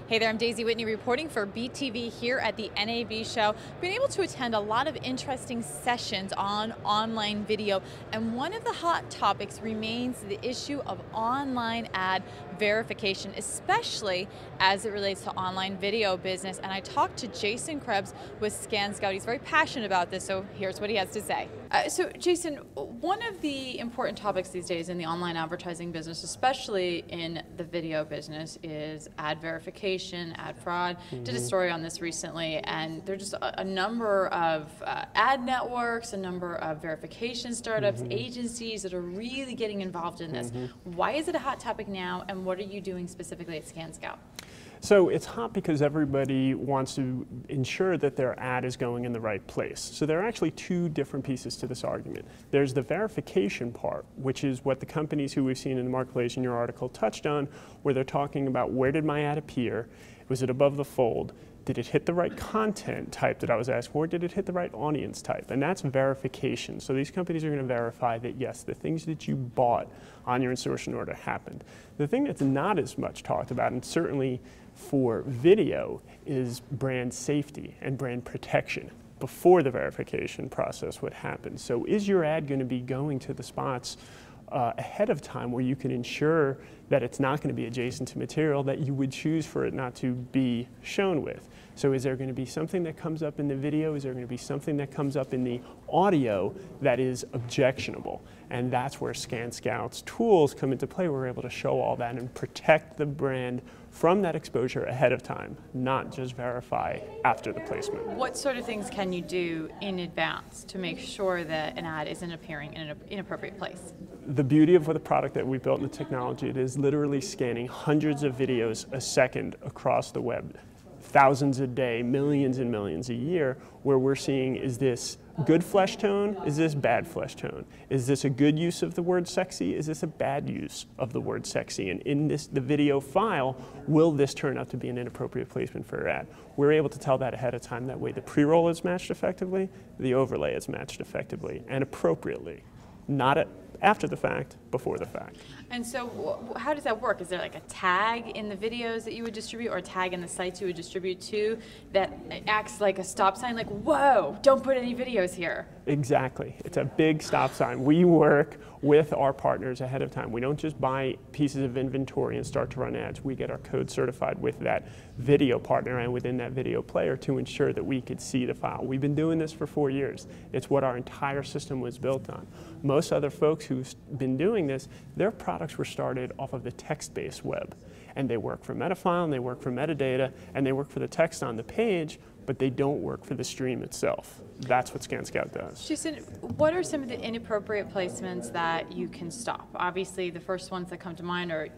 Hey there, I'm Daisy Whitney reporting for BTV here at the NAB show. Been able to attend a lot of interesting sessions on online video, and one of the hot topics remains the issue of online ad verification, especially as it relates to online video business. And I talked to Jason Krebs with ScanScout. He's very passionate about this, so here's what he has to say. So Jason, one of the important topics these days in the online advertising business, especially in the video business, is ad verification, ad fraud. Did a story on this recently, and there's just a number of ad networks, a number of verification startups, agencies that are really getting involved in this. Why is it a hot topic now, and what are you doing specifically at ScanScout? So it's hot because everybody wants to ensure that their ad is going in the right place. So there are actually two different pieces to this argument. There's the verification part, which is what the companies who we've seen in the marketplace in your article touched on, where they're talking about where did my ad appear, was it above the fold, did it hit the right content type that I was asked for, did it hit the right audience type? And that's verification. So these companies are going to verify that yes, the things that you bought on your insertion order happened. The thing that's not as much talked about, and certainly for video, is brand safety and brand protection before the verification process would happen. So is your ad going to be going to the spots ahead of time where you can ensure that it's not going to be adjacent to material that you would choose for it not to be shown with? So is there going to be something that comes up in the video? Is there going to be something that comes up in the audio that is objectionable? And that's where ScanScout's tools come into play. We're able to show all that and protect the brand from that exposure ahead of time, not just verify after the placement. What sort of things can you do in advance to make sure that an ad isn't appearing in an inappropriate place? The beauty of the product that we built in the technology, it is literally scanning hundreds of videos a second across the web, thousands a day, millions and millions a year, where we're seeing, is this good flesh tone? Is this bad flesh tone? Is this a good use of the word sexy? Is this a bad use of the word sexy? And in the video file, will this turn out to be an inappropriate placement for your ad? We're able to tell that ahead of time. That way the pre-roll is matched effectively, the overlay is matched effectively and appropriately, not after the fact, before the fact. And so how does that work? Is there like a tag in the videos that you would distribute, or a tag in the sites you would distribute to, that acts like a stop sign, like, whoa, don't put any videos here? Exactly. It's a big stop sign. We work with our partners ahead of time. We don't just buy pieces of inventory and start to run ads. We get our code certified with that video partner and within that video player to ensure that we could see the file. We've been doing this for 4 years. It's what our entire system was built on. Most other folks who've been doing this, their products were started off of the text-based web. And they work for metafile, and they work for metadata, and they work for the text on the page, but they don't work for the stream itself. That's what ScanScout does. Jason, what are some of the inappropriate placements that you can stop? Obviously, the first ones that come to mind are,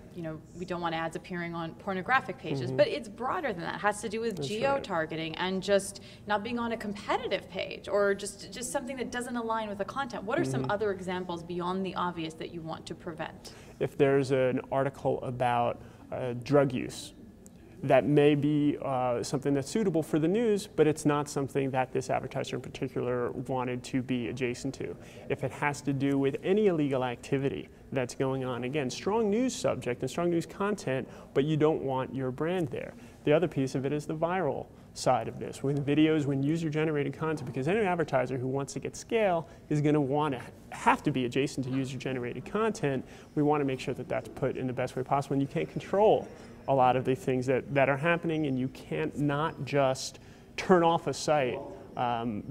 we don't want ads appearing on pornographic pages, but it's broader than that. It has to do with geo-targeting and just not being on a competitive page, or just something that doesn't align with the content. What are some other examples beyond the obvious that you want to prevent? If there's an article about drug use, that may be something that's suitable for the news, but it's not something that this advertiser in particular wanted to be adjacent to. If it has to do with any illegal activity that's going on, again, strong news subject and strong news content, but you don't want your brand there. The other piece of it is the viral side of this, when videos, when user-generated content, because any advertiser who wants to get scale is going to have to be adjacent to user-generated content. We want to make sure that that's put in the best way possible, and you can't control a lot of the things that are happening, and you can't not just turn off a site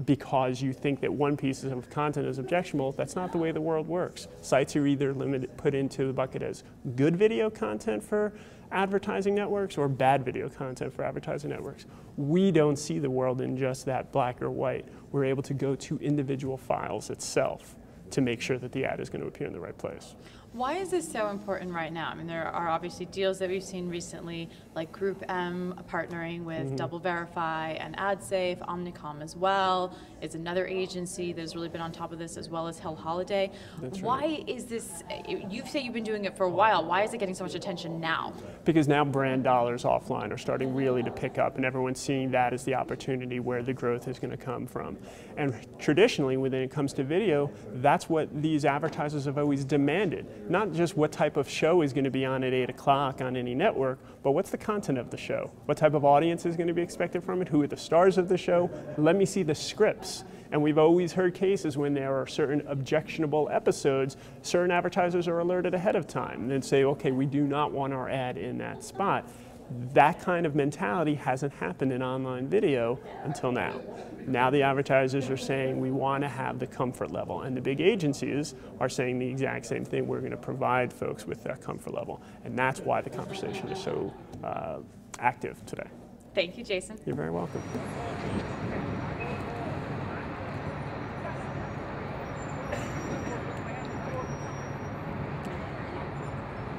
because you think that one piece of content is objectionable. That's not the way the world works. Sites are either put into the bucket as good video content for advertising networks or bad video content for advertising networks. We don't see the world in just that black or white. We're able to go to individual files itself to make sure that the ad is going to appear in the right place. Why is this so important right now? I mean, there are obviously deals that we've seen recently, like Group M partnering with Double Verify and AdSafe. Omnicom as well is another agency that's really been on top of this, as well as Hill Holiday. That's Why right. is this, you say you've been doing it for a while, why is it getting so much attention now? Because now brand dollars offline are starting really to pick up, and everyone's seeing that as the opportunity where the growth is going to come from. And traditionally, when it comes to video, that's what these advertisers have always demanded. not just what type of show is going to be on at 8 o'clock on any network, but what's the content of the show? What type of audience is going to be expected from it? Who are the stars of the show? Let me see the scripts. And we've always heard cases when there are certain objectionable episodes, certain advertisers are alerted ahead of time and say, okay, we do not want our ad in that spot. That kind of mentality hasn't happened in online video until now. Now the advertisers are saying we want to have the comfort level, and the big agencies are saying the exact same thing. We're going to provide folks with that comfort level, and that's why the conversation is so active today. Thank you, Jason. You're very welcome.